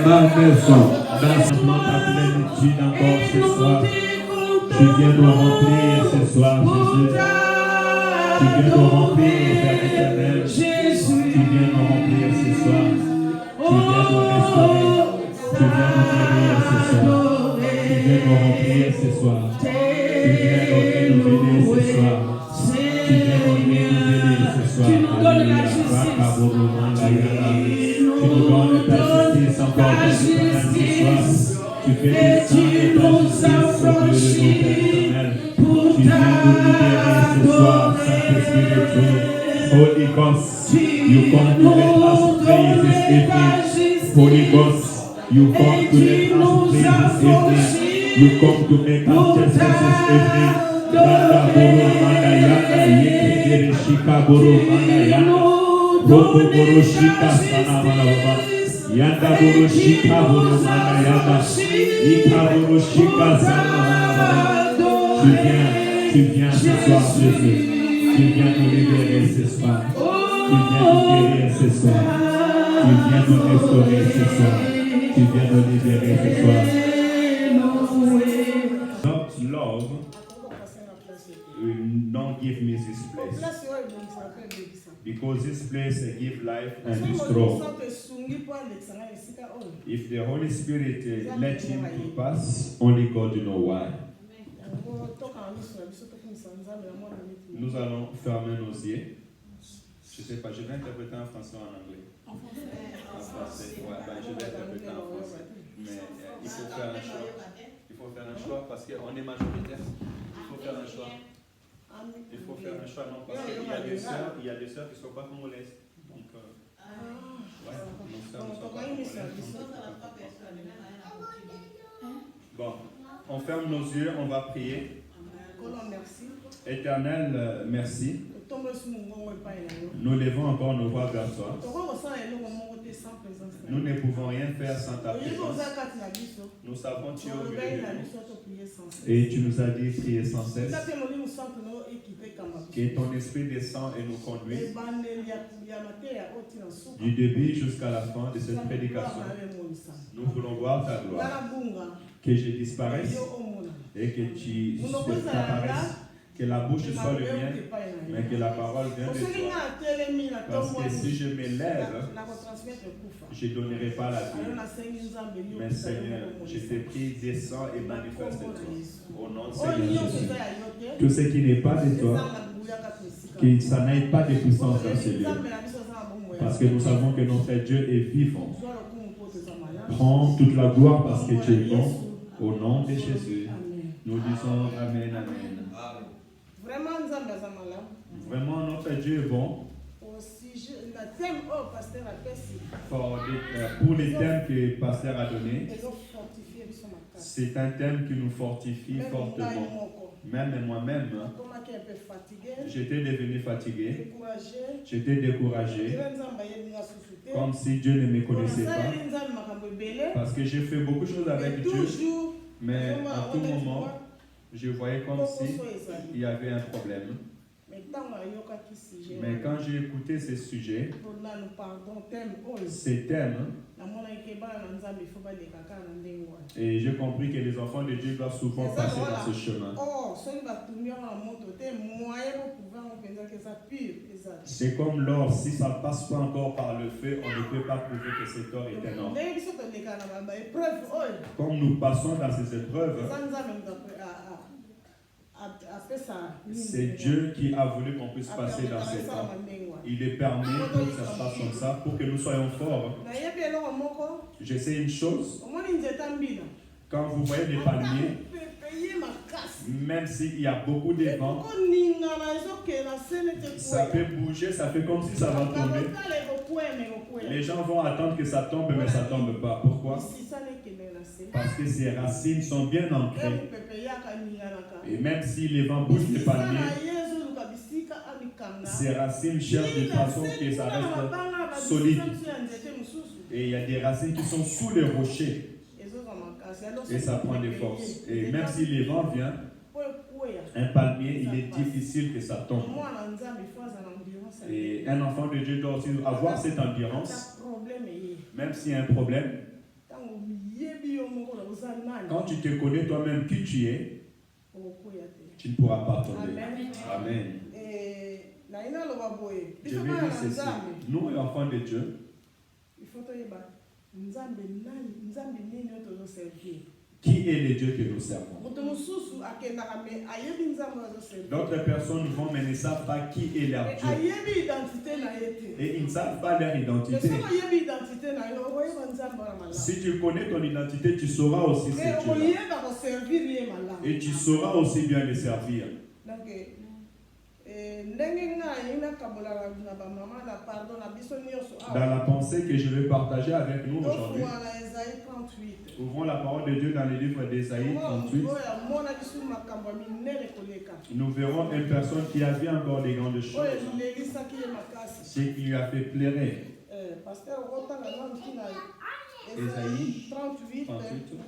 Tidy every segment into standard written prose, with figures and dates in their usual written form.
ma maison, dans ta plénitude encore ce soir. Tu viens nous remplir ce soir, Jésus. Tu viens nous remplir, Père éternel. Tu viens nous remplir ce soir. Tu viens nous restaurer. Tu viens nous guérir ce soir. Tu viens nous remplir ce soir. Tu viens nous renouveler ce soir. Tu viens nous renouveler ce soir. Tu nous donnes la justice encore ta justice. Tu fais descendre ta justice au milieu de nos pères éternels. Tu viens nous libérer ce soir, Saint-Esprit de Dieu. Holy Ghost, you come to let us pray this evening. Holy Ghost, you come to let us pray this evening. You come to make us justice this evening. Nanda Boro Manda Yanda Yekere Shika Boro Manda Yanda Roko Boro Shika Sana Malababa Yanda Boro Shika Boro Manda Yanda Ika Boro Shika Sana Malababa. Tu viens ce soir, Jésus. Tu viens nous libérer ce soir. Tu viens nous guérir ce soir. Tu viens nous restaurer ce soir. Tu viens nous libérer ce soir. Not love. Don't give me this place. Because this place gives life and destroy. If the Holy Spirit let him to pass, only God know why. Nous allons fermer nos yeux. Je ne sais pas, je vais interpréter en français ou en anglais. En français. Ouais, je vais interpréter en français. Mais il faut faire un choix. Il faut faire un choix parce qu'on est majoritaire. Il faut faire un choix. Il faut faire un choix, non, parce qu'il y a des sœurs qui ne sont pas congolaises. Donc, ouais, nos sœurs ne sont pas congolaises. Bon, on ferme nos yeux, on va prier. Éternel, merci. Nous levons encore nos voix vers toi. Nous ne pouvons rien faire sans ta présence. Nous savons que tu es au milieu de nous. Et tu nous as dit prier sans cesse. Que ton esprit descend et nous conduit du début jusqu'à la fin de cette prédication. Nous voulons voir ta gloire. Que je disparaisse et que tu apparaisses. Que la bouche soit le mien, mais que la parole vienne de toi. Parce que si je m'élève, je ne donnerai pas la vie. Mais Seigneur, je te prie, descends et manifeste-toi. Au nom de Seigneur Jésus. Tout ce qui n'est pas de toi, que ça n'aille pas de puissance dans ce lieu. Parce que nous savons que notre Dieu est vivant. Prends toute la gloire parce que tu es bon. Au nom de Jésus, nous disons Amen, Amen. Vraiment, notre Dieu est bon. Pour les thèmes que le pasteur a donnés, c'est un thème qui nous fortifie fortement. Même moi-même, j'étais devenu fatigué, j'étais découragé, comme si Dieu ne me connaissait pas. Parce que j'ai fait beaucoup de choses avec Dieu, mais à tout moment, je voyais comme si il y avait un problème. Mais quand j'ai écouté ces sujets, ces thèmes, et j'ai compris que les enfants de Dieu doivent souvent passer dans ce chemin. C'est comme l'or, si ça ne passe pas encore par le feu, on ne peut pas prouver que cet or est un or. Comme nous passons dans ces épreuves, c'est Dieu qui a voulu qu'on puisse passer dans ces temps. Il est permis que ça se passe comme ça pour que nous soyons forts. Je sais une chose. Quand vous voyez des palmiers, même s'il y a beaucoup de vent, ça peut bouger, ça fait comme si ça va tomber. Les gens vont attendre que ça tombe, mais ça ne tombe pas. Pourquoi? Parce que ses racines sont bien ancrées. Et même si les vents bougent les palmiers, ses racines cherchent de façon que ça reste solide. Et il y a des racines qui sont sous les rochers. Et ça prend des forces. Et même si les vents viennent, un palmier, il est difficile que ça tombe. Et un enfant de Dieu doit aussi avoir cette endurance. Même s'il y a un problème, Quand tu te connais toi-même qui tu es, tu ne pourras pas tomber. Amen. Je vais dire ceci. Nous, les enfants de Dieu, qui est le Dieu que nous servons? D'autres personnes vont, mais ne savent pas qui est leur Dieu. Et ils ne savent pas leur identité. Si tu connais ton identité, tu sauras aussi ce Dieu. Et tu sauras aussi bien le servir. Dans la pensée que je vais partager avec nous aujourd'hui, ouvrons la parole de Dieu dans le livre d'Ésaïe 38. Nous verrons une personne qui a vu encore des grandes choses, ce qui lui a fait pleurer. Ésaïe 38,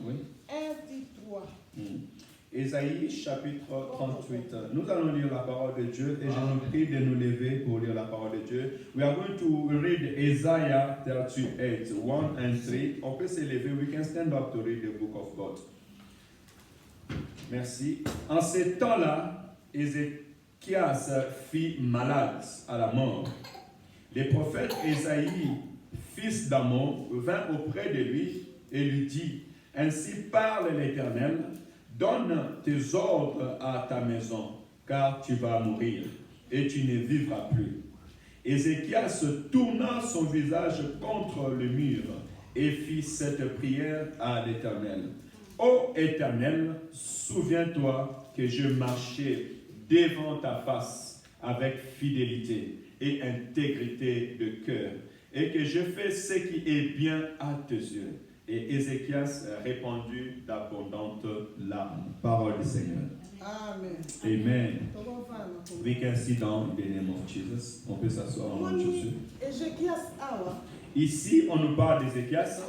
oui. 1-3. Ésaïe chapitre 38. Nous allons lire la parole de Dieu et je nous prie de nous lever pour lire la parole de Dieu. We are going to read Isaiah 38, 1 and 3. On peut se lever. We can stand up to read the book of God. Merci. En ces temps-là, Ézéchias fit malade à la mort. Le prophète Ésaïe, fils d'Amon, vint auprès de lui et lui dit: Ainsi parle l'Éternel. Donne tes ordres à ta maison, car tu vas mourir, et tu ne vivras plus. Ézéchias tourna son visage contre le mur, et fit cette prière à l'Éternel. Ô Éternel, souviens-toi que je marchais devant ta face avec fidélité et intégrité de cœur, et que je fais ce qui est bien à tes yeux. Et Ézéchias répandit d'abondantes larmes. Parole du Seigneur. Amen. Amen. We can sit down in the name of Jesus. On peut s'asseoir en nom de Jésus. Ici, on nous parle d'Ézéchias.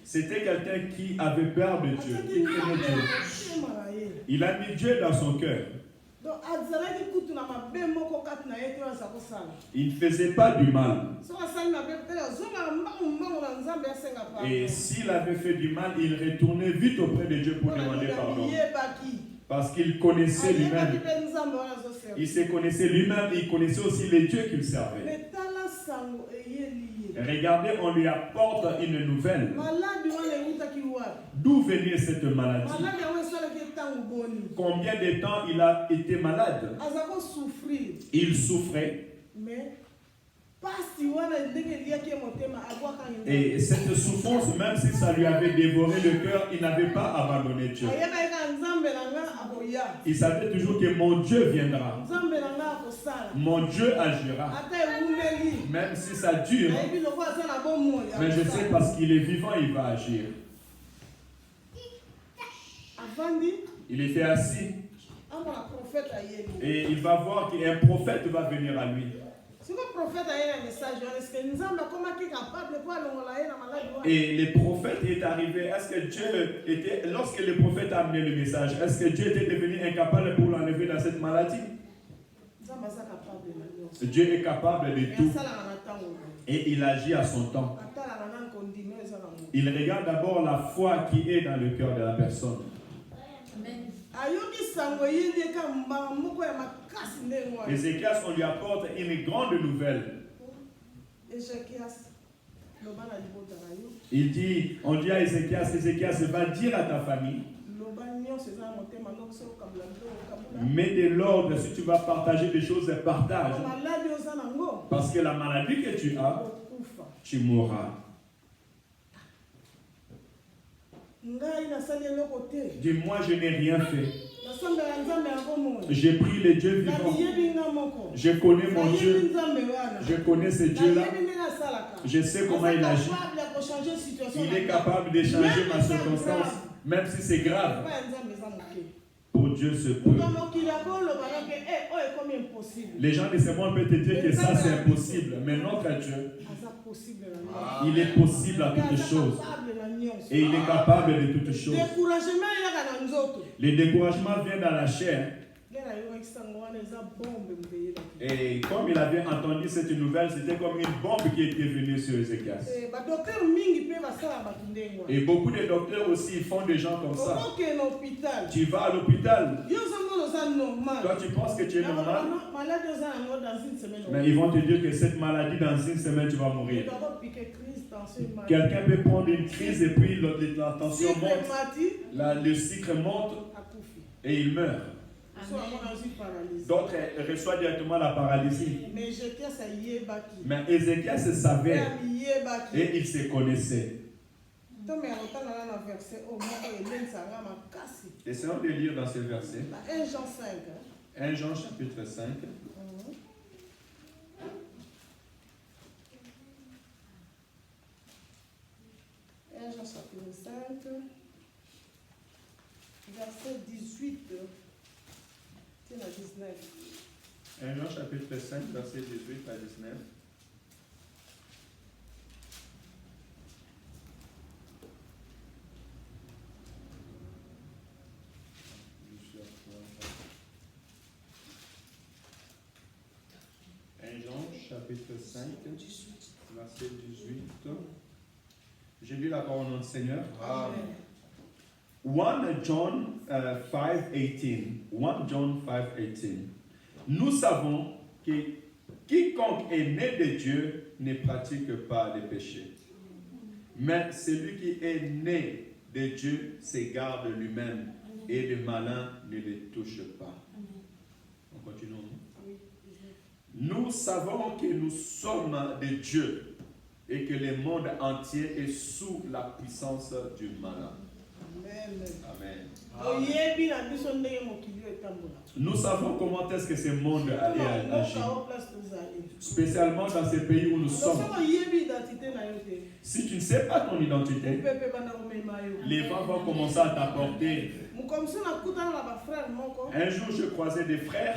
C'était quelqu'un qui avait peur de Dieu, qui craignait Dieu. Il a mis Dieu dans son cœur. Il ne faisait pas du mal. Et s'il avait fait du mal, il retournait vite auprès de Dieu pour demander pardon. Parce qu'il connaissait lui-même. Il se connaissait lui-même et il connaissait aussi les dieux qu'il servait. Regardez, on lui apporte une nouvelle. D'où venait cette maladie? Combien de temps il a été malade? Il souffrait. Et cette souffrance, même si ça lui avait dévoré le cœur, il n'avait pas abandonné Dieu. Il savait toujours que mon Dieu viendra. Mon Dieu agira. Même si ça dure. Mais je sais parce qu'il est vivant, il va agir. Il était assis. Et il va voir qu'un prophète va venir à lui. Et le prophète est arrivé. Est-ce que Dieu était, lorsque le prophète a amené le message, est-ce que Dieu était devenu incapable pour l'enlever dans cette maladie? Dieu est capable de tout. Et il agit à son temps. Il regarde d'abord la foi qui est dans le cœur de la personne. Ézéchias, on lui apporte une grande nouvelle. Il dit, on dit à Ézéchias, Ézéchias va dire à ta famille, mets de l'ordre, si tu vas partager des choses, partage. Parce que la maladie que tu as, tu mourras. Dis-moi, je n'ai rien fait. J'ai pris les dieux vivants. Je connais mon Dieu. Je connais ce Dieu-là. Je sais comment il agit. Il est capable de changer ma circonstance, même si c'est grave. Pour Dieu se peut. Les gens de ce monde peuvent te dire que ça c'est impossible, mais notre Dieu, il est possible à toutes choses. Et il est capable de toutes choses. Le découragement vient dans la chair. Et comme il avait entendu cette nouvelle, c'était comme une bombe qui était venue sur Ézéchias. Et beaucoup de docteurs aussi font des gens comme ça. Tu vas à l'hôpital. Toi, tu penses que tu es normal. Mais ils vont te dire que cette maladie, dans une semaine, tu vas mourir. Quelqu'un peut prendre une crise et puis la tension monte, le sucre monte et il meurt. D'autres reçoivent directement la paralysie. Mais Ézéchias se savait et il se connaissait. Essayons de lire dans ce verset. 1 Jean 5. 1 Jean chapitre 5. 1 Jean chapitre 5, verset 18 à 19. 1 Jean chapitre 5, verset 18 à 19. Chapitre 5, verset 18. J'ai lu la parole de notre Seigneur. 1 John 5:18. 1 John 5:18. Nous savons que quiconque est né de Dieu ne pratique pas les péchés. Mais celui qui est né de Dieu s'égarde lui-même et le malin ne le touche pas. On continue. Nous savons que nous sommes de Dieu et que le monde entier est sous la puissance du malin. Amen. Nous savons comment est-ce que ce monde allait agir. Spécialement dans ces pays où nous sommes. Si tu ne sais pas ton identité, les gens vont commencer à t'apporter. Un jour, je croisais des frères.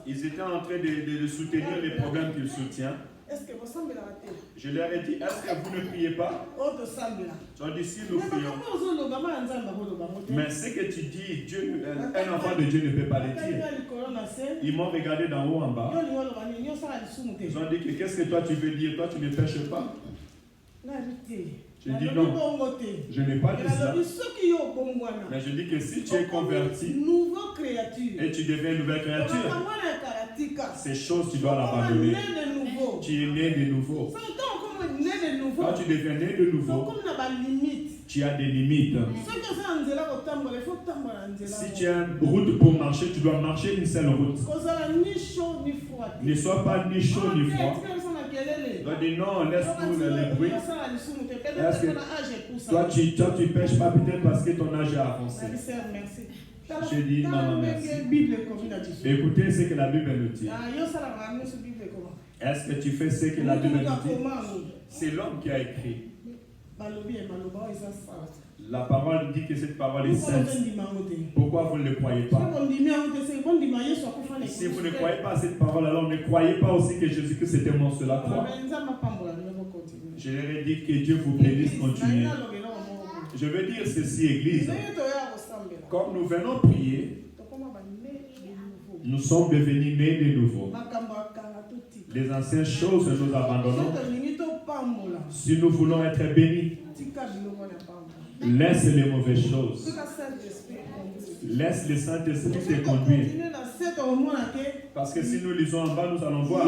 Ils étaient en train de soutenir les problèmes qu'ils soutiennent. Je leur ai dit, est-ce que vous ne priez pas? Ils ont dit, si nous prions. Mais ce que tu dis, Dieu, un enfant de Dieu ne peut pas le dire. Ils m'ont regardé d'en haut en bas. Ils ont dit que qu'est-ce que toi tu veux dire? Toi tu ne pêches pas. Je dis non, je n'ai pas dit ça. Mais je dis que si tu es converti et tu deviens une nouvelle créature, ces choses tu dois l'abandonner. Tu es né de nouveau. Quand tu deviens né de nouveau, tu as des limites. Si tu as une route pour marcher, tu dois marcher une seule route. Ne sois pas ni chaud ni froid. On dit non, laisse-nous le bruit. Toi, tu pêches pas peut-être parce que ton âge est avancé. Je dis maman, merci. Écoutez ce que la Bible nous dit. Est-ce que tu fais ce que la Bible nous dit? C'est l'homme qui a écrit. La parole dit que cette parole est sainte. Pourquoi vous ne le croyez pas? Si vous ne croyez pas à cette parole, alors ne croyez pas aussi que Jésus-Christ était mort sur la croix. Je leur ai dit que Dieu vous bénisse, continuez. Je veux dire ceci, Église. Comme nous venons prier, nous sommes devenus nés de nouveau. Les anciennes choses, nous abandonnons. Si nous voulons être bénis, laisse les mauvaises choses. Laisse le Saint-Esprit te conduire. Parce que si nous lisons en bas, nous allons voir.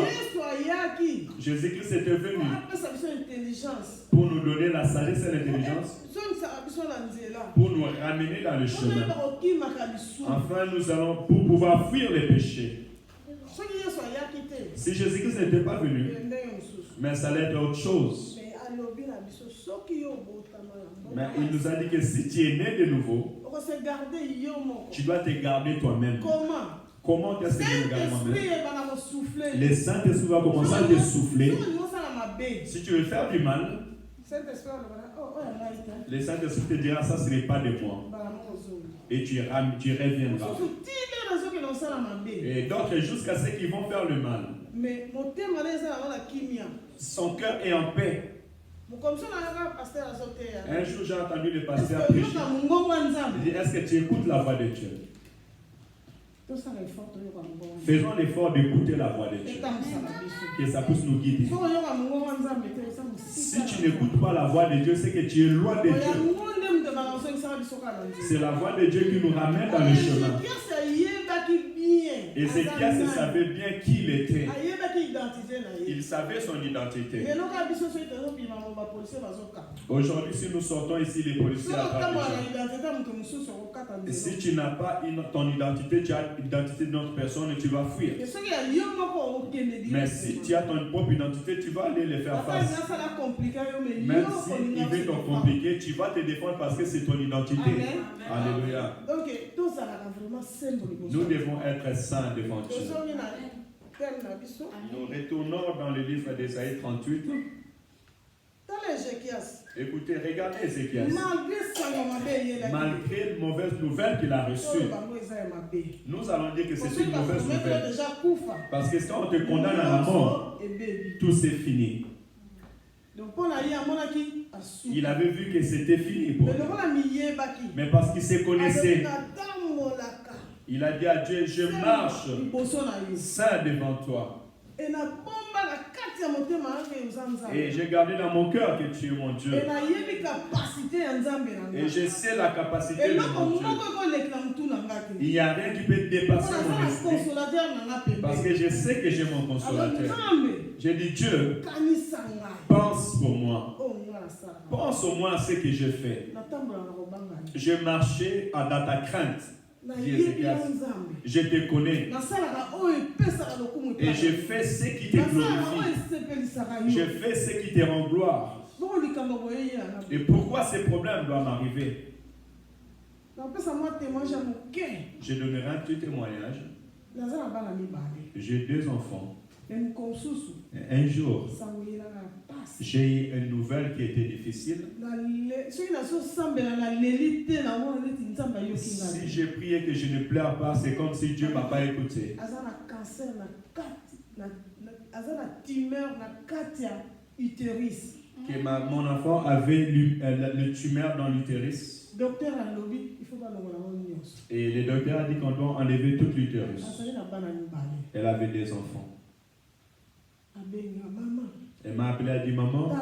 Jésus-Christ était venu pour nous donner la sagesse et l'intelligence, pour nous ramener dans le chemin. Enfin, nous allons pour pouvoir fuir les péchés. Si Jésus-Christ n'était pas venu, mais ça allait être autre chose. Mais il nous a dit que si tu es né de nouveau, tu dois te garder toi-même. Comment est-ce que je me garde moi-même? Le Saint-Esprit va commencer à te souffler. Si tu veux faire du mal, le Saint-Esprit te dira ça, ce n'est pas de moi. Et tu reviendras. Et d'autres jusqu'à ceux qui vont faire le mal. Son cœur est en paix. Un jour j'ai entendu le pasteur prêcher. Il dit, est-ce que tu écoutes la voix de Dieu? Faisons l'effort d'écouter la voix de Dieu. Que ça puisse nous guider. Si tu n'écoutes pas la voix de Dieu, c'est que tu es loin de Dieu. C'est la voix de Dieu qui nous ramène dans le chemin. Ézéchias savait bien qui il était. Il savait son identité. Aujourd'hui, si nous sortons ici, les policiers attrapent les gens. Si tu n'as pas ton identité, tu as l'identité de notre personne et tu vas fuir. Mais si tu as ton propre identité, tu vas aller les faire face. Même s'il veut te compliquer, tu vas te défendre parce que c'est ton identité. Alléluia. Nous devons être saints devant Dieu. Nous retournons dans le livre d'Ésaïe 38. Écoutez, regardez Ézéchias. Malgré les mauvaises nouvelles qu'il a reçues, nous allons dire que c'est une mauvaise nouvelle. Parce que quand on te condamne à la mort, tout c'est fini. Il avait vu que c'était fini pour lui. Mais parce qu'il se connaissait, il a dit à Dieu, je marche saint devant toi. Et j'ai gardé dans mon cœur que tu es mon Dieu. Et je sais la capacité de mon Dieu. Il n'y a rien qui peut dépasser mon esprit. Parce que je sais que j'ai mon consolateur. J'ai dit, Dieu, pense pour moi. Pense au moins à ce que je fais. Je marchais dans ta crainte. Je te connais. Et je fais ce qui te glorifie. Je fais ce qui te rend gloire. Et pourquoi ces problèmes doivent m'arriver? Je donnerai un petit témoignage. J'ai 2 enfants. Un jour, j'ai eu une nouvelle qui était difficile. Si j'ai prié que je ne pleure pas, c'est comme si Dieu ne m'a pas écouté. Que mon enfant avait le tumeur dans l'utérus. Et le docteur a dit qu'on doit enlever tout l'utérus. Elle avait 2 enfants. Elle m'a appelé, elle a dit, maman,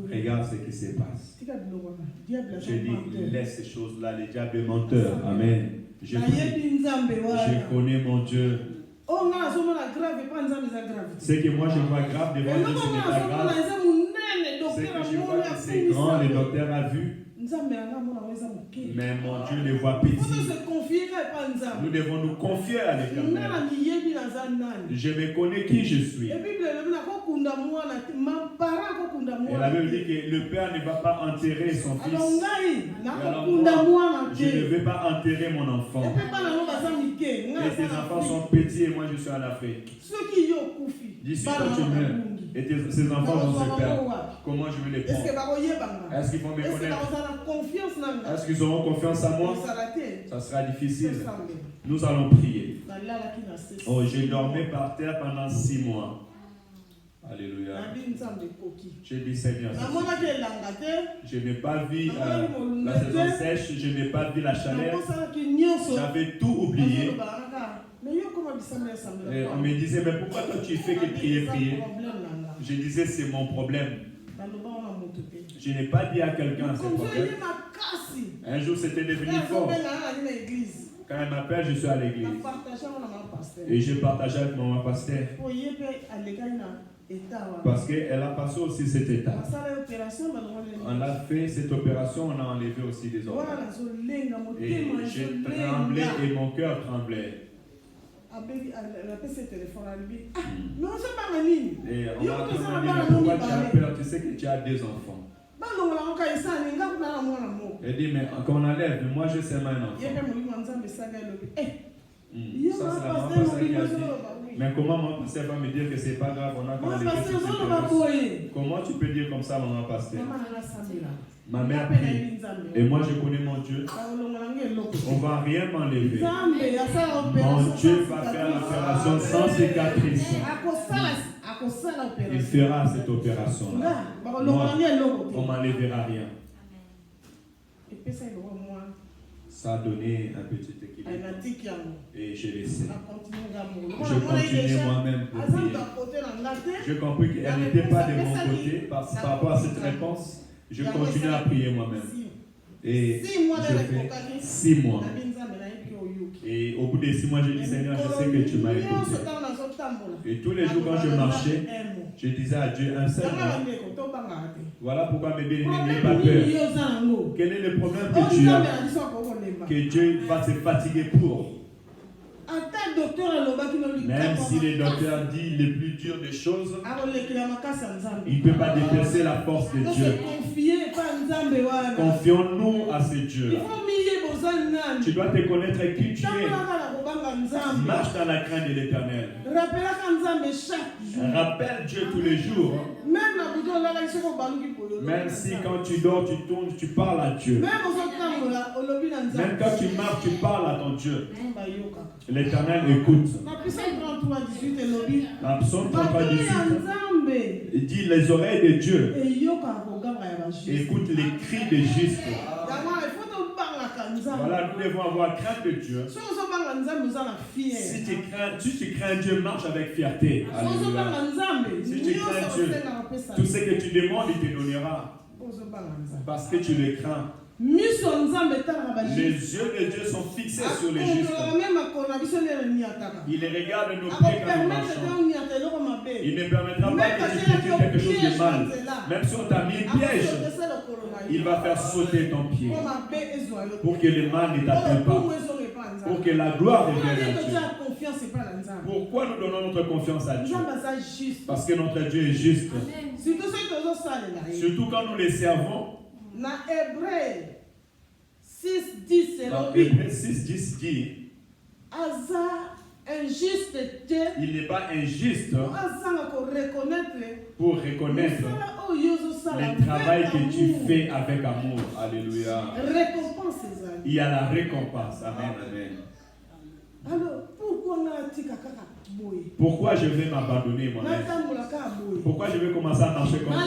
regarde ce qui se passe. Je dis, laisse ces choses-là, le diable est menteur. Amen. Je connais mon Dieu. Ce que moi je vois grave devant Dieu, ce n'est pas grave. Ce que je vois que c'est grand, le docteur a vu. Mais mon Dieu le voit petit. Nous devons nous confier à l'Éternel. Je me connais qui je suis. Et la Bible dit que le père ne va pas enterrer son fils. Alors moi, je ne vais pas enterrer mon enfant. Et tes enfants sont petits et moi je suis en Afrique. D'ici quand tu meurs et ces enfants vont se perdre, comment je vais les prendre? Est-ce qu'ils vont me connaître? Est-ce qu'ils auront confiance en moi? Ça sera difficile. Nous allons prier. Oh, j'ai dormi par terre pendant 6 mois. Alléluia. J'ai dit Seigneur, je n'ai pas vu la saison sèche, je n'ai pas vu la chaleur. J'avais tout oublié. Et on me disait, mais pourquoi toi tu fais que prier? Je disais, c'est mon problème. Je n'ai pas dit à quelqu'un ce problème. Un jour, c'était devenu fort. Quand elle m'appelle, je suis à l'église. Et je partage avec mon pasteur. Parce qu'elle a passé aussi cet état. On a fait cette opération, on a enlevé aussi des organes. Et j'ai tremblé et mon cœur tremblait. Et on m'a demandé, pourquoi tu as peur? Tu sais que tu as 2 enfants. Elle dit, mais quand on enlève, moi je sais un enfant. Ça c'est la maman pasteur qui a dit. Mais comment mon pasteur va me dire que c'est pas grave, on a qu'à enlever. Comment tu peux dire comme ça, maman pasteur? Ma mère prie. Et moi je connais mon Dieu. On ne va rien m'enlever. Mon Dieu va faire l'opération sans cicatrice. Il fera cette opération-là. Moi, on ne m'enlèvera rien. Ça a donné un petit équilibre. Ainatik yango. Et j'ai laissé. Na continue ngamu. Je continuais moi-même pour prier. J'ai compris qu'elle n'était pas de mon côté par rapport à cette réponse. Je continue à prier moi-même. Et je fais 6 mois. Et au bout de 6 mois, j'ai dit Seigneur, je sais que tu m'as écouté. Et tous les jours quand je marchais, je disais à Dieu un seul mot. Voilà pourquoi mes bien-aimés n'aient pas peur. Quel est le problème que tu as? Que Dieu va se fatiguer pour. Même si le docteur dit les plus dures des choses, il ne peut pas dépasser la force de Dieu. Confions-nous à ce Dieu-là. Tu dois te connaître qui tu es. Marche dans la crainte de l'Éternel. Rappelle Dieu tous les jours. Même si quand tu dors, tu tournes, tu parles à Dieu. Même quand tu marches, tu parles à ton Dieu. L'Éternel écoute. La Psaume 33, 18. Il dit les oreilles de Dieu écoutent les cris des justes. Voilà, nous devons avoir crainte de Dieu. Si tu crains Dieu, marche avec fierté. Alléluia. Si tu crains Dieu, tout ce que tu demandes, il te donnera. Parce que tu le crains. Les yeux de Dieu sont fixés sur les justes. Il regarde nos pieds quand nous marchons. Il ne permettra pas que tu fais quelque chose de mal. Même si on t'a mis un piège, il va faire sauter ton pied. Pour que le mal ne t'atteigne pas. Pour que la gloire revienne à Dieu. Pourquoi nous donnons notre confiance à Dieu? Parce que notre Dieu est juste. Surtout quand nous les servons. Dans Hébreu 6:10, dit il n'est pas injuste pour reconnaître le travail que tu fais avec amour. Alléluia. Il y a la récompense. Amen. Amen. Alors, pourquoi je vais m'abandonner moi-même? Pourquoi je vais commencer à marcher comme ça?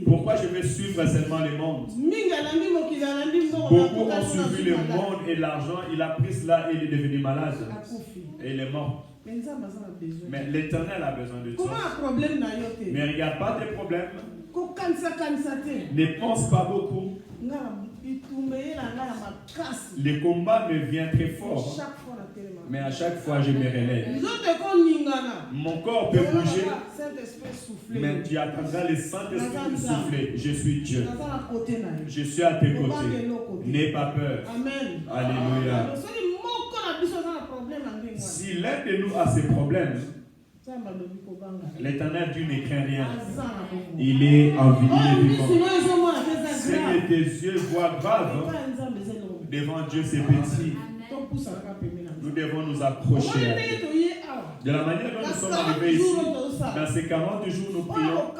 Pourquoi je vais suivre seulement le monde? Beaucoup ont suivi le monde et l'argent. Il a pris cela et il est devenu malade. Et il est mort. Mais l'Éternel a besoin de toi. Ne regarde pas tes problèmes. Ne pense pas beaucoup. Le combat me vient très fort. Mais à chaque fois, je me relève. Mon corps peut bouger. Mais tu attendras le Saint-Esprit souffler. Je suis Dieu. Je suis à tes côtés. N'aie pas peur. Alléluia. Si l'un de nous a ces problèmes, l'Éternel Dieu ne craint rien. Il est en vie. Ce que tes yeux voient grave, devant Dieu c'est petit. Nous devons nous approcher à Dieu. De la manière dont nous sommes arrivés ici, dans ces 40 jours nous prions,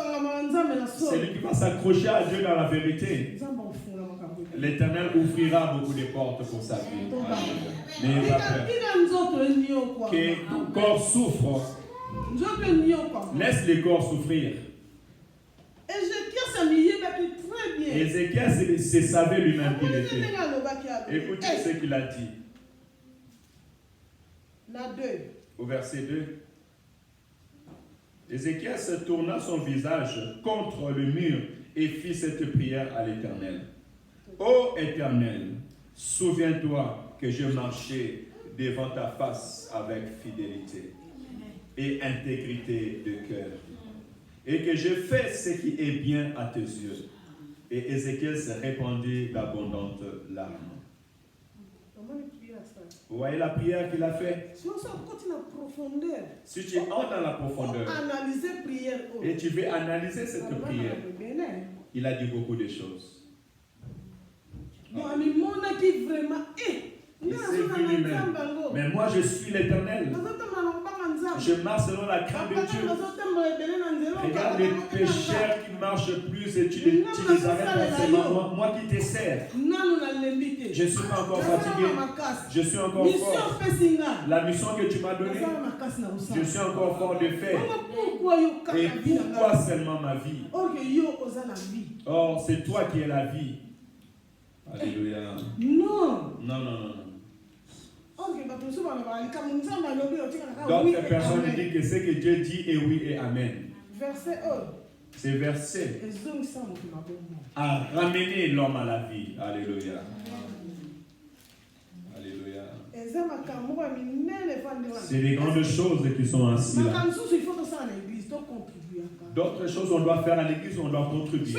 c'est lui qui va s'accrocher à Dieu dans la vérité. L'Éternel ouvrira beaucoup de portes pour sa vie. N'ayez pas peur. Que ton corps souffre. Laisse le corps souffrir. Ézéchiel se savait lui-même qu'il était. Écoutez ce qu'il a dit. Au verset 2. Ézéchiel se tourna son visage contre le mur et fit cette prière à l'Éternel. Ô Éternel, souviens-toi que je marchais devant ta face avec fidélité et intégrité de cœur, et que je fais ce qui est bien à tes yeux. Et Ézéchiel se répandit d'abondantes larmes. Vous voyez la prière qu'il a faite? Si tu entres dans la profondeur et tu veux analyser cette prière, il a dit beaucoup de choses. Mais moi je suis l'Éternel. Je marche selon la crainte de Dieu. Regarde les pécheurs qui marchent plus et tu les arrêtes forcément. Moi qui te sers, je ne suis pas encore fatigué. Je suis encore fort. La mission que tu m'as donnée, je suis encore fort de faire. Et pourquoi seulement ma vie? Or, c'est toi qui es la vie. Alléluia. Non. Non, non, non. D'autres D'autres personnes disent que ce que Dieu dit est oui et amen. Verset 1. Ces versets a ramené l'homme à la vie. Alléluia. Alléluia. C'est des grandes choses qui sont ainsi là. D'autres choses on doit faire à l'église, on doit contribuer.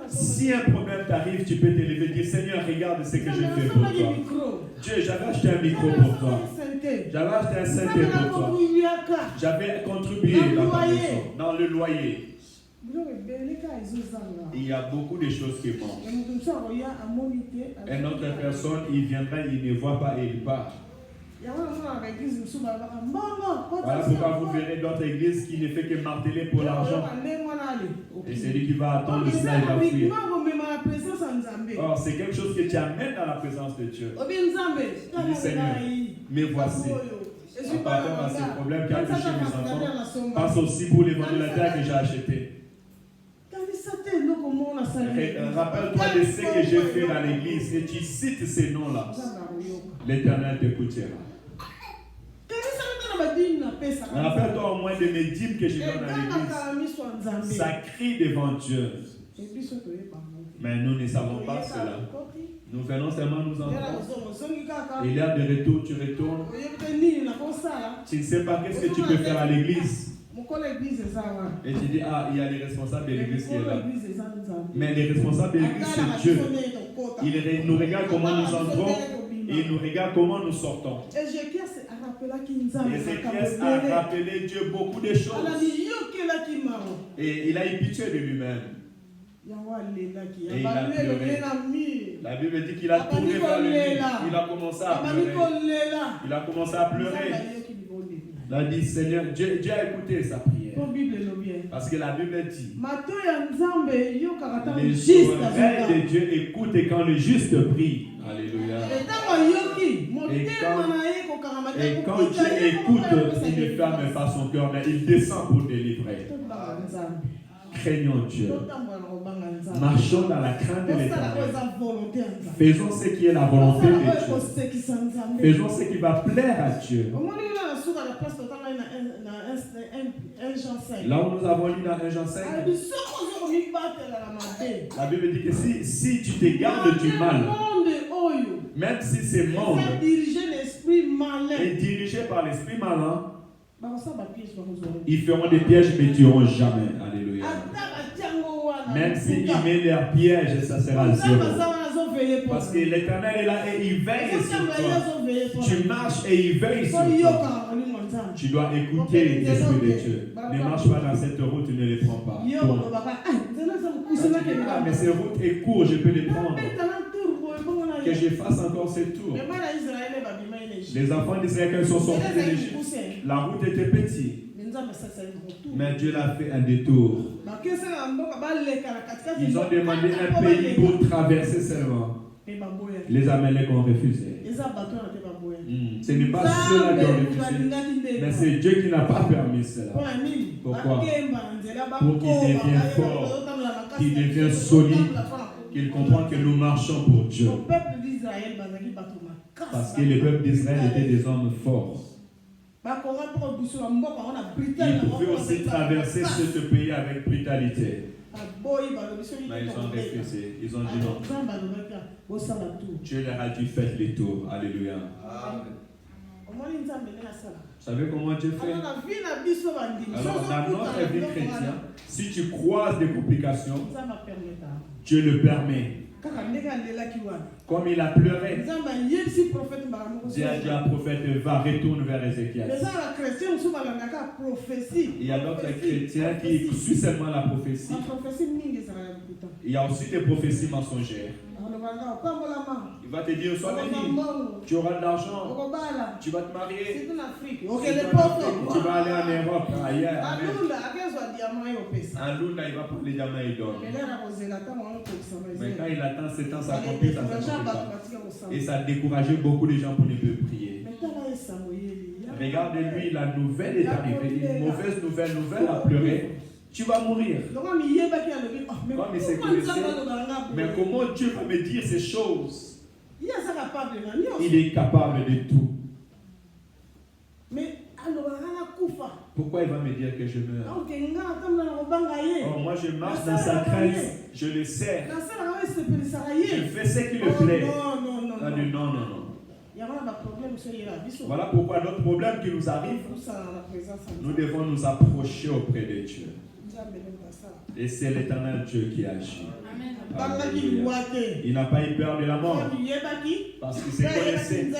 Si un problème t'arrive, tu peux t'élever, dire Seigneur, regarde ce que j'ai fait pour toi. Dieu, j'avais acheté un micro pour toi. J'avais acheté un synthé pour toi. J'avais contribué dans ta maison, dans le loyer. Il y a beaucoup de choses qui manquent. Une autre personne, il viendra, il ne voit pas et il part. Voilà pourquoi vous verrez d'autres églises qui ne fait que marteler pour l'argent. Et c'est lui qui va attendre cela, il va fuir. Or, c'est quelque chose que tu amènes dans la présence de Dieu. Tu dis Seigneur, mais voici. Par rapport à ces problèmes qui a touché mes enfants, passe aussi pour les vendeurs que j'ai acheté. Rappelle-toi de ce que j'ai fait dans l'église et tu cites ces noms-là. L'Éternel t'écoutera. Rappelle-toi au moins de mes dîmes que je donne à l'église. Ça crie devant Dieu. Mais nous ne savons pas cela. Nous venons seulement nous envoyer. Il y a de retour, tu retournes. Tu ne sais pas qu'est-ce que tu peux faire à l'église. Et tu dis, ah, il y a les responsables de l'église qui est là. Mais les responsables de l'église, c'est Dieu. Il nous regarde comment nous entrons et il nous regarde comment nous sortons. Ézéchias a rappelé Dieu beaucoup de choses. Et il a eu pitié de lui-même. Et il a pleuré. La Bible dit qu'il a tourné vers le mur. Il a commencé à pleurer. Il a commencé à pleurer. Il a dit, Seigneur, Dieu a écouté sa prière. Parce que la Bible dit, les oreilles de Dieu écoutent quand le juste prie. Alléluia. Et quand Dieu écoute, il ne ferme pas son cœur, mais il descend pour délivrer. Craignons Dieu. Marchons dans la crainte de l'Éternel. Faisons ce qui est la volonté de Dieu. Faisons ce qui va plaire à Dieu. Là où nous avons lu dans 1 Jean 5, la Bible dit que si tu te gardes du mal, même si ce monde est dirigé par l'esprit malin, ils feront des pièges mais tu n'auras jamais. Alléluia. Même s'ils mettent leurs pièges, ça sera zéro. Parce que l'Éternel est là et il veille sur toi. Tu marches et il veille sur toi. Tu dois écouter l'Esprit de Dieu. Ne marche pas dans cette route, tu ne les prends pas. Mais ces routes est court, je peux les prendre. Que je fasse encore ce tour. Les enfants d'Israël, quand ils sont sortis de l'Égypte, la route était petite. Mais Dieu l'a fait un détour. Ils ont demandé un pays pour traverser seulement. Les Amaleks ont refusé. Ce n'est pas ceux-là qui ont refusé, mais c'est Dieu qui n'a pas permis cela. Pourquoi? Pour qu'il devienne fort, qu'il devienne solide, qu'il comprenne que nous marchons pour Dieu. Parce que le peuple d'Israël était des hommes forts. Ils pouvaient aussi traverser ce pays avec brutalité. Mais ils ont refusé. Ils ont dit non. Dieu leur a dit faites les tours. Alléluia. Vous savez comment Dieu fait? Alors dans notre vie chrétienne, si tu croises des complications, Dieu le permet. Comme il a pleuré, Dieu a dit à prophète, va, retourne vers Ézéchias. Il y a d'autres chrétiens qui suivent seulement la prophétie. Il y a aussi des prophéties mensongères. Il va te dire, sois béni, tu auras de l'argent, tu vas te marier, tu vas aller en Europe, ailleurs. Un loup là, il va prendre les diamants et d'or. Mais quand il attend 7 ans, ça accomplit, ça ne s'accomplit pas. Et ça a découragé beaucoup de gens pour ne plus prier. Regarde-lui, la nouvelle est arrivée, une mauvaise nouvelle a pleuré. tu vas mourir. Comme il s'est connaissé, mais comment Dieu va me dire ces choses? Il est capable de tout. Mais pourquoi il va me dire que je meurs? Oh, moi je marche dans sa crainte, je le sers. Je fais ce qui me plaît. Non. Voilà pourquoi notre problème qui nous arrive, nous devons nous approcher auprès de Dieu. Et c'est l'Éternel Dieu qui agit. Alléluia. Il n'a pas eu peur de la mort parce qu'il se connaissait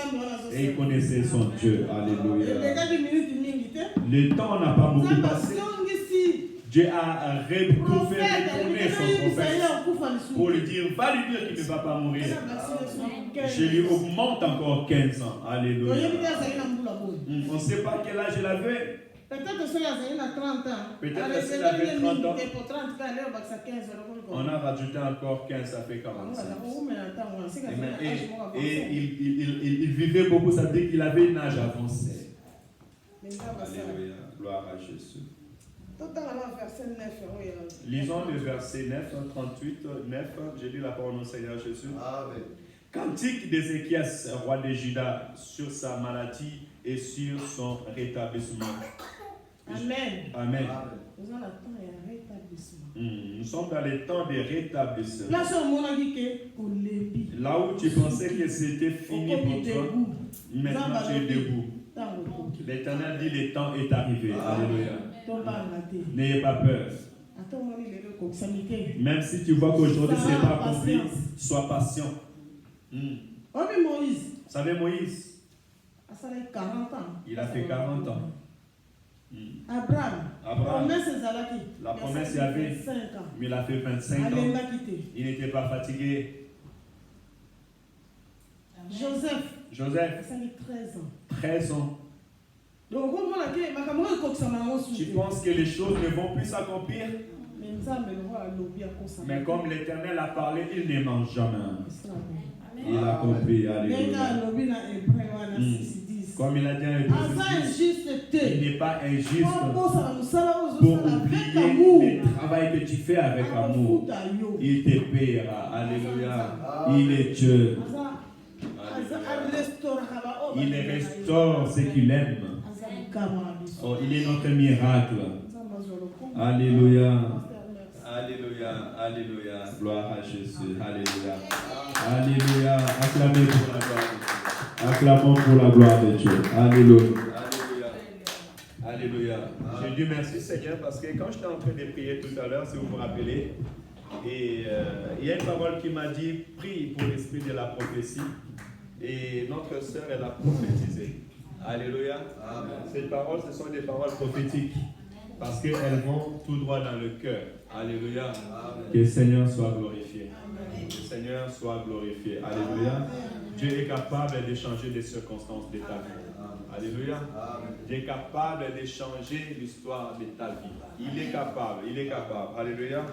et il connaissait son Dieu. Alléluia. Le temps n'a pas beaucoup passé. Dieu a tout fait retourner son prophète pour lui dire, va lui dire qu'il ne va pas mourir. Je lui augmente encore 15 ans. Alléluia. On ne sait pas quel âge il avait. Peut-être qu'il a 30 ans. Peut-être qu'il avait 30 ans. On a rajouté encore 15, ça fait 45. Et il vivait beaucoup, ça veut dire qu'il avait un âge avancé. Alléluia. Gloire à Jésus. Lisons le verset 9, 38, 9. J'ai lu la parole au Seigneur Jésus. Amen. Cantique d'Ézéchias, roi de Juda, sur sa maladie et sur son rétablissement. Amen. Amen. Nous sommes dans les temps de rétablissement. Là où tu pensais que c'était fini pour toi, maintenant tu es debout. L'Éternel dit le temps est arrivé. Alléluia. N'ayez pas peur. Même si tu vois qu'aujourd'hui ce n'est pas accompli, sois patient. Vous savez Moïse, il a fait 40 ans. Abraham, la promesse y avait, mais il a fait 25 ans. Il n'était pas fatigué. Joseph, 13 ans. Tu penses que les choses ne vont plus s'accomplir? Mais comme l'Éternel a parlé, il ne mange jamais. Il a compris. Alléluia. Comme il a dit à il n'est pas injuste pour oublier le travail que tu fais avec amour. Il te paiera. Alléluia. Il est Dieu. Il restaure ce qu'il aime. Oh, il est notre miracle. Alléluia. Alléluia. Alléluia. Gloire à Jésus. Alléluia. Alléluia. Acclamez pour la gloire. Acclamons pour la gloire de Dieu. Alléluia. Alléluia. Alléluia. Je dis merci Seigneur parce que quand j'étais en train de prier tout à l'heure, si vous vous rappelez, et il y a une parole qui m'a dit, prie pour l'esprit de la prophétie. Et notre sœur, elle a prophétisé. Alléluia. Amen. Ces paroles, ce sont des paroles prophétiques. Parce qu'elles vont tout droit dans le cœur. Alléluia. Amen. Que le Seigneur soit glorifié. Amen. Que le Seigneur soit glorifié. Alléluia. Amen. Dieu est capable de changer les circonstances de ta vie. Alléluia. Amen. Dieu est capable de changer l'histoire de ta vie. Il est capable. Il est capable. Alléluia.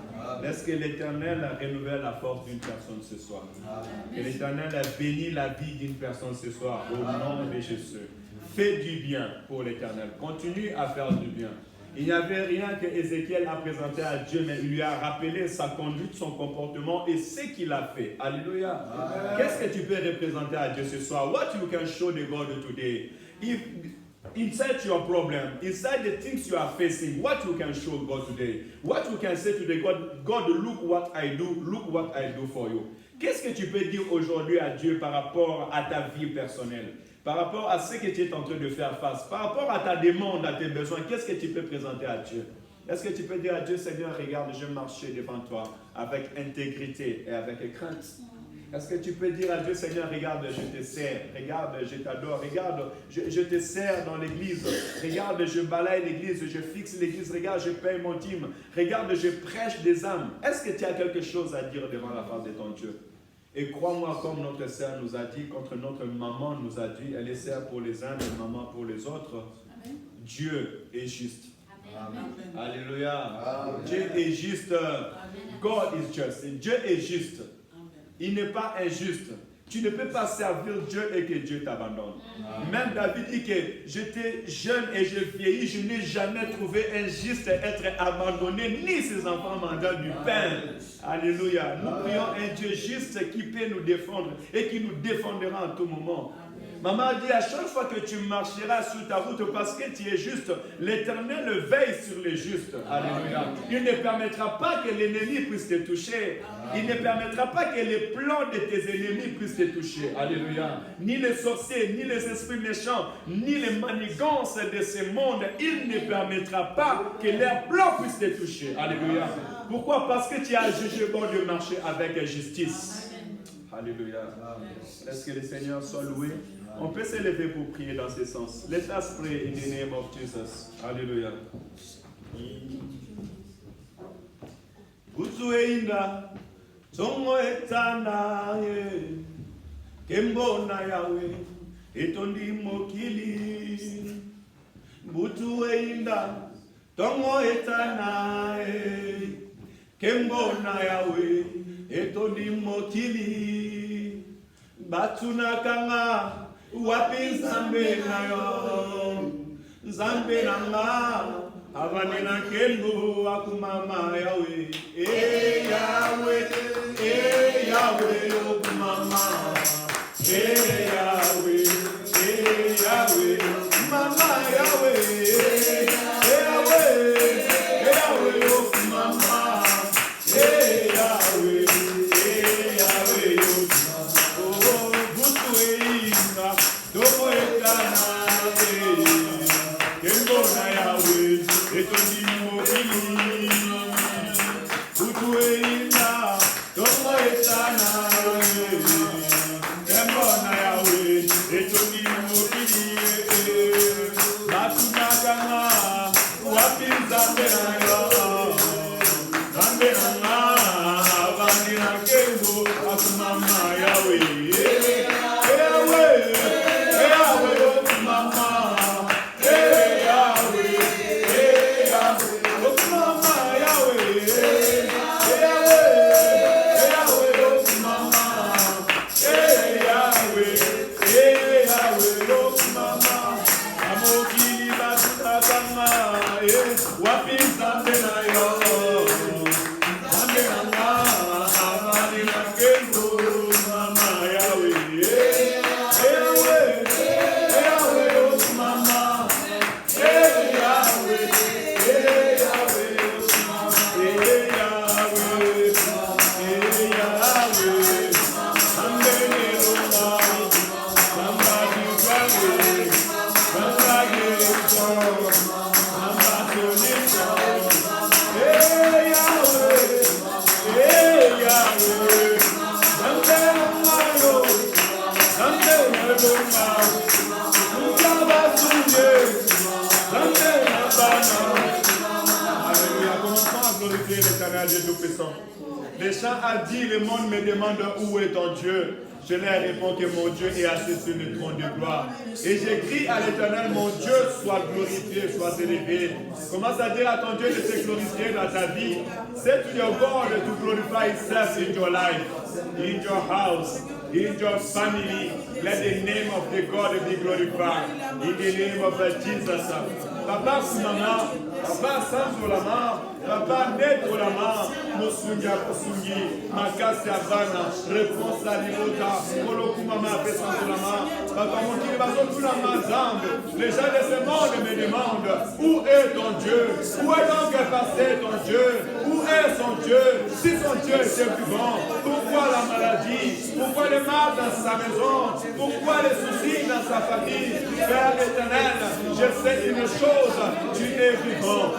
Laisse que l'Éternel renouvelle la force d'une personne ce soir. Amen. Que l'Éternel bénisse la vie d'une personne ce soir. Au nom de Jésus. Fais du bien pour l'Éternel. Continue à faire du bien. Il n'y avait rien que Ézéchiel a présenté à Dieu, mais il lui a rappelé sa conduite, son comportement et ce qu'il a fait. Alléluia. Qu'est-ce que tu peux représenter à Dieu ce soir? What you can show the God today? If inside your problem, inside the things you are facing, what you can show God today? What you can say to the God, God, look what I do, look what I do for you. Qu'est-ce que tu peux dire aujourd'hui à Dieu par rapport à ta vie personnelle? Par rapport à ce que tu es en train de faire face, par rapport à ta demande, à tes besoins, qu'est-ce que tu peux présenter à Dieu? Est-ce que tu peux dire à Dieu, Seigneur, regarde, je marche devant toi avec intégrité et avec crainte? Est-ce que tu peux dire à Dieu, Seigneur, regarde, je te sers, regarde, je t'adore, regarde, je te sers dans l'église, regarde, je balaye l'église, je fixe l'église, regarde, je paye mon dîme, regarde, je prêche des âmes. Est-ce que tu as quelque chose à dire devant la face de ton Dieu? Et crois-moi, comme notre sœur nous a dit, contre notre maman nous a dit, elle est sœur pour les uns et maman pour les autres. Amen. Dieu est juste. Amen. Alléluia. Amen. Dieu est juste. Amen. God is just. Dieu est juste. Amen. Il n'est pas injuste. Tu ne peux pas servir Dieu et que Dieu t'abandonne. Même David dit que j'étais jeune et je vieillis, je n'ai jamais trouvé injuste être abandonné, ni ses enfants mangeant du pain. Alléluia. Nous prions un Dieu juste qui peut nous défendre et qui nous défendra en tout moment. Maman dit à chaque fois que tu marcheras sur ta route parce que tu es juste, l'Éternel veille sur les justes. Alléluia. Il ne permettra pas que l'ennemi puisse te toucher. Il ne permettra pas que les plans de tes ennemis puissent te toucher. Alléluia. Ni les sorciers, ni les esprits méchants, ni les manigances de ce monde, il ne permettra pas que leurs plans puissent te toucher. Alléluia. Pourquoi? Parce que tu as jugé bon de marcher avec justice. Alléluia. Est-ce que le Seigneur soit loué? On peut se lever pour prier dans ce sens. Let us pray in the name of Jesus. Alléluia. Kuzuinda tongo etana ye kembona yawe etondi mokili butuinda tongo etana ye kembona yawe etondi mokili batuna kanga wapi nzambe nayo nzambe nanga avanina kendo akumama yawe yawe yawe okumama yawe yawe mama yawe yawe yawe okumama yawe yawe oh butuinga tomo etana kembona yawe etondi mokili butuinga tomo etana kembona yawe etondi mokili batunakanga wapi nzambe nayo nzambe nanga avandina kengo akumama yawe Les chants a dit, le monde me demande où est ton Dieu. Je leur réponds que mon Dieu est assis sur le trône de gloire. Et j'écris à l'Éternel, mon Dieu soit glorifié, soit élevé. Commence à dire à ton Dieu de se glorifier dans ta vie. Say to your God to glorify himself in your life, in your house, in your family. Let the name of the God be glorified. In the name of Jesus. Papa Simama, Papa Sanzolama, Papa Netolama, Mosungi Aposungi, Makasi Abana, réponse à l'Ilota, Molokumama Sanzolama, Papa Monkili Bazotulama Zambe. Les gens de ce monde me demandent, où est ton Dieu? Où est donc passé ton Dieu? Où est son Dieu? Si son Dieu était vivant, pourquoi la maladie? Pourquoi le mal dans sa maison? Pourquoi les soucis dans sa famille? Père éternel, je sais une chose. Tu es vivant,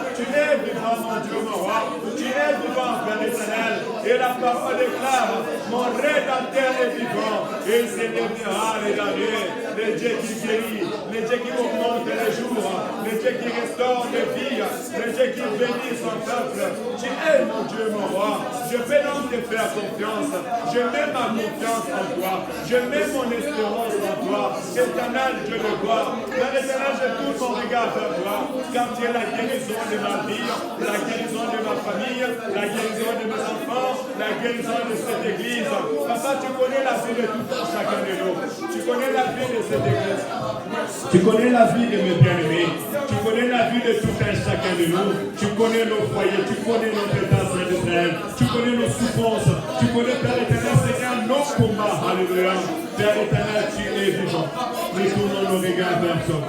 mon Dieu, mon roi, tu es vivant, Père éternel, et la parole déclare, mon Rédempteur est vivant, et il s'élèvera les années, le Dieu qui guérit, le Dieu qui augmente les jours, le Dieu qui restaure les vies, le Dieu qui bénit son peuple. Tu es mon Dieu, mon roi, je vais donc te faire confiance, je mets ma confiance en toi, je mets mon espérance en toi, éternel, je le vois, Père éternel, je tourne mon regard vers toi. Car tu es la guérison de ma vie, la guérison de ma famille, la guérison de mes enfants, la guérison de cette église. Papa, tu connais la vie de tout un chacun de nous. Tu connais la vie de cette église. Tu connais la vie de mes bien-aimés. Tu connais la vie de tout un chacun de nous. Tu connais nos foyers. Tu connais notre état d'Israël. Tu connais nos souffrances. Tu connais, Père éternel, Seigneur, nos combats. Alléluia. Père éternel, tu es vivant. Nous tournons nos regards vers toi.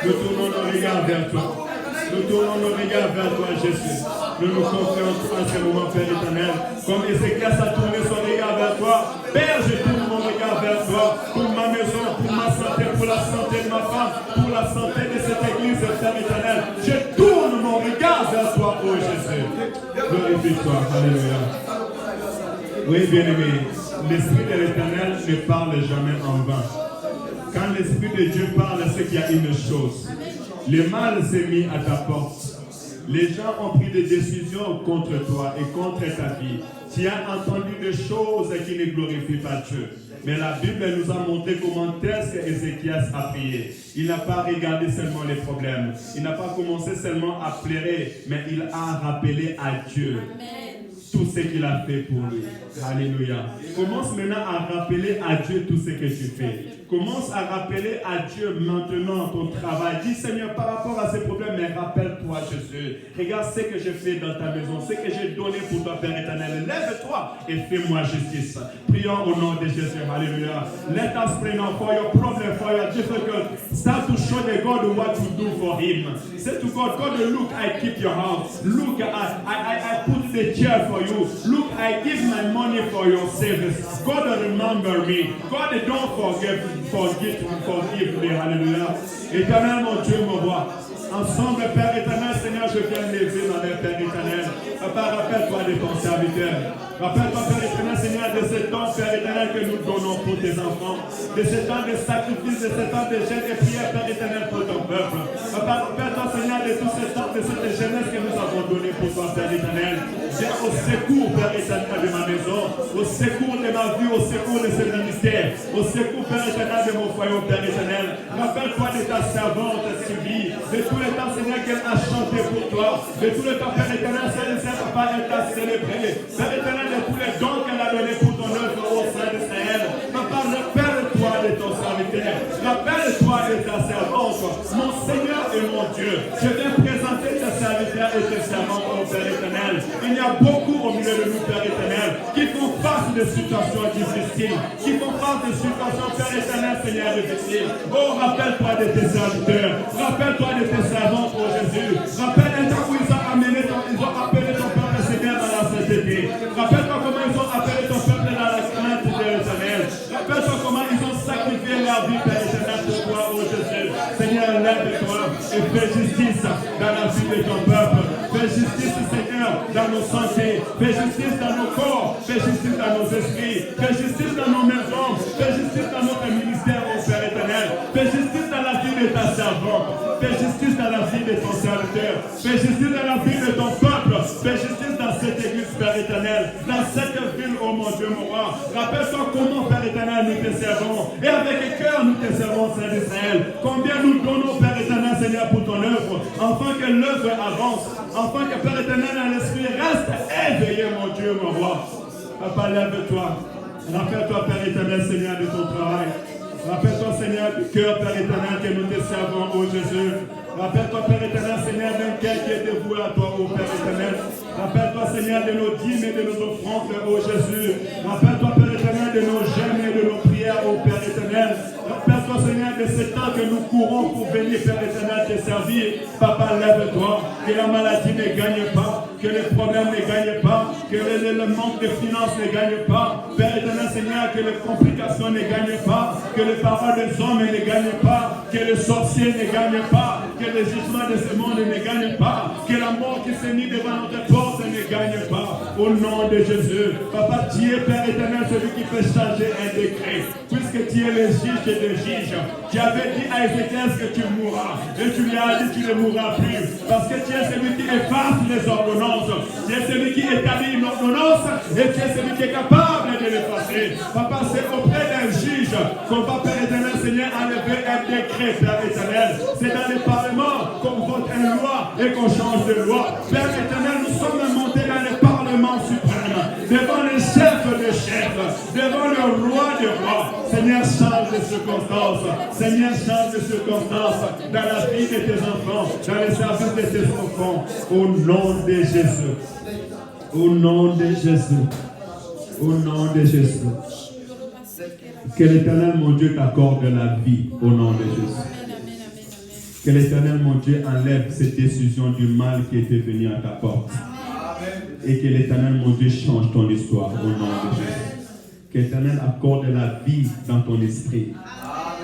Nous tournons nos regards vers toi. Nous tournons nos regards vers toi, Jésus. Nous nous confions en ce moment, Père éternel. Comme Ézéchias a tourné son regard vers toi, Père, je tourne mon regard vers toi pour ma maison, pour ma santé, pour la santé de ma femme, pour la santé de cette église, Père éternel. Je tourne mon regard vers toi, oh Jésus. Glorifie-toi, alléluia. Oui, bien-aimé, l'Esprit de l'Éternel ne parle jamais en vain. Quand l'Esprit de Dieu parle, c'est qu'il y a une chose. Le mal s'est mis à ta porte. Les gens ont pris des décisions contre toi et contre ta vie. Tu as entendu des choses qui ne glorifient pas Dieu. Mais la Bible nous a montré comment est-ce que Ézéchias a prié. Il n'a pas regardé seulement les problèmes. Il n'a pas commencé seulement à pleurer, mais il a rappelé à Dieu tout ce qu'il a fait pour lui. Alléluia. Commence maintenant à rappeler à Dieu tout ce que tu fais. Commence à rappeler à Dieu maintenant ton travail. Dis Seigneur, par rapport à ces problèmes, mais rappelle-toi Jésus. Regarde ce que j'ai fait dans ta maison, ce que j'ai donné pour toi, Père éternel. Lève-toi et fais-moi justice. Prions au nom de Jésus. Alléluia. Let us pray now for your problem, for your difficult. Start to show the God what to do for him. Say to God, God, look, I keep your house. Look, I put the chair for you. Look, I give my money for your service. God, remember me. God, don't forgive me. Alléluia. Éternel, mon Dieu, mon roi. Ensemble, Père éternel, Seigneur, je viens lever ma main, Père éternel. Papa, rappelle-toi de ton serviteur. Rappelle-toi, Père éternel, Seigneur, de ce temps, Père éternel, que nous donnons pour tes enfants. De ce temps de sacrifice, de ce temps de jeûne et prière, Père éternel, pour ton peuple. Papa, rappelle-toi, Seigneur, de tout ce temps, de cette jeunesse que nous avons donné pour toi, Père éternel. Viens au secours, Père éternel, de ma maison. Au secours de ma vie, au secours de ce ministère. Au secours, Père éternel, de mon foyer, Père éternel. Rappelle-toi de ta servante, Sylvie. De tout le temps, Seigneur, qu'elle a chanté pour toi. De tout le temps, Père éternel, Papa, elle t'a célébré. Père éternel, de tous les dons qu'elle a donnés pour ton œuvre au sein d'Israël. Papa, rappelle-toi de ton serviteur. Rappelle-toi de ta servante. Mon Seigneur et mon Dieu, je viens présenter tes serviteurs et tes servantes au Père éternel. Il y a beaucoup au milieu de nous, Père éternel, qui font face de situations difficiles, qui font face de situations, Père éternel, Seigneur, difficiles. Oh, rappelle-toi de tes serviteurs. Rappelle-toi de tes servantes, oh Jésus. Rappelle-toi où ils ont amené ils ont appelé ton peuple, Seigneur, dans la sainteté. Rappelle-toi comment ils ont appelé ton peuple dans la crainte de l'Éternel. Rappelle-toi comment ils ont sacrifié leur vie, Père éternel, pour toi, oh Jésus. Seigneur, lève-toi et fais justice dans la vie de ton peuple. Fais justice, Seigneur, dans nos santé. Fais justice dans nos corps. Fais justice dans nos esprits. Fais justice dans nos maisons. Fais justice dans notre ministère, oh Père éternel. Fais justice dans la vie de ta servante. Fais justice dans la vie de ton serviteur. Fais justice dans la vie de ton peuple. Fais justice dans cette église, Père éternel. Dans cette ville, oh mon Dieu, mon roi. Rappelle-toi comment, Père éternel, nous te servons. Et avec cœur, nous te servons, Saint d'Israël. Combien nous donnons, Père éternel, Seigneur, pour ton œuvre. Afin que l'œuvre avance. Afin que, Père éternel, l'esprit reste éveillé, mon Dieu, mon roi. Papa, lève-toi. Rappelle-toi, Père éternel, Seigneur, de ton travail. Rappelle-toi, Seigneur, du cœur, Père éternel, que nous te servons, ô Jésus. Rappelle-toi, Père éternel, Seigneur, d'un cœur qui est dévoué à toi, ô Père éternel. Rappelle-toi, Seigneur, de nos dîmes et de nos offrandes, ô Jésus. Rappelle-toi, Père éternel, de nos jeûnes et de nos prières, ô Père éternel. Rappelle-toi, Seigneur, de ce temps que nous courons pour venir, Père éternel, te servir. Papa, lève-toi, que la maladie ne gagne pas, que les problèmes ne gagnent pas, que le manque de finances ne gagne pas. Père éternel, Seigneur, que les complications ne gagnent pas, que les paroles des hommes ne gagnent pas, que les sorciers ne gagnent pas, que les jugements de ce monde ne gagnent pas, que la mort qui s'est mise devant notre porte ne gagne pas. Au nom de Jésus, Papa, tu es, Père éternel, celui qui peut changer un décret, puisque tu es le juge des juges. Tu avais dit à Ézéchias que tu mourras, et tu lui as dit que tu ne mourras plus, parce que tu es celui qui efface les ordonnances, tu es celui qui établit une ordonnance, et tu es celui qui est capable de l'effacer. Papa, c'est auprès d'un juge qu'on va, Père éternel, Seigneur, enlever un décret, Père éternel. C'est dans le Parlement qu'on vote une loi et qu'on change de loi. Père éternel, nous sommes montés dans le Parlement suprême, devant circonstances. Seigneur, change de circonstances dans la vie de tes enfants, dans le service de tes enfants. Au nom de Jésus. Au nom de Jésus. Au nom de Jésus. Que l'Éternel, mon Dieu, t'accorde la vie au nom de Jésus. Que l'Éternel, mon Dieu, enlève cette décision du mal qui était venu à ta porte. Et que l'Éternel, mon Dieu, change ton histoire au nom de Jésus. Que l'Éternel accorde la vie dans ton esprit.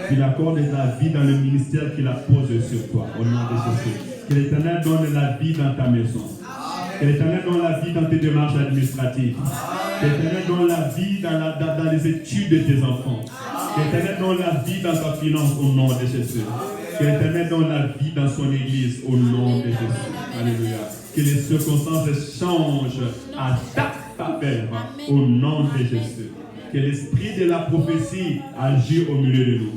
Qu'il accorde la vie dans le ministère qu'il a posé sur toi au nom de Jésus. Que l'Éternel donne la vie dans ta maison. Que l'Éternel donne la vie dans tes démarches administratives. Que l'Éternel donne la vie dans les études de tes enfants. Que l'Éternel donne la vie dans ta finance au nom de Jésus. Que l'Éternel donne la vie dans son église au nom de Jésus. Alléluia. Que les circonstances changent à ta faveur au nom de Jésus. Que l'esprit de la prophétie agit au milieu de nous.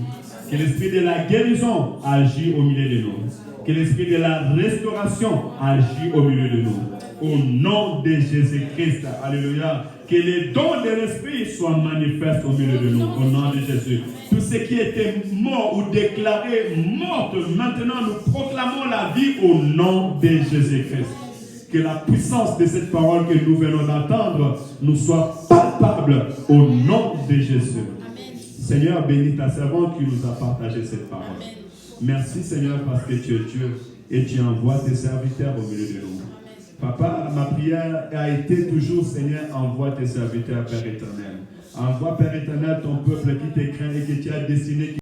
Que l'esprit de la guérison agit au milieu de nous. Que l'esprit de la restauration agit au milieu de nous. Au nom de Jésus-Christ. Alléluia. Que les dons de l'esprit soient manifestes au milieu de nous. Au nom de Jésus. Tout ce qui était mort ou déclaré mort, maintenant nous proclamons la vie au nom de Jésus-Christ. Que la puissance de cette parole que nous venons d'entendre nous soit palpable au nom de Jésus. Seigneur, bénis ta servante qui nous a partagé cette parole. Merci Seigneur parce que tu es Dieu et tu envoies tes serviteurs au milieu de nous. Papa, ma prière a été toujours, Seigneur, envoie tes serviteurs, Père éternel. Envoie, Père éternel, ton peuple qui te craint et que tu as destiné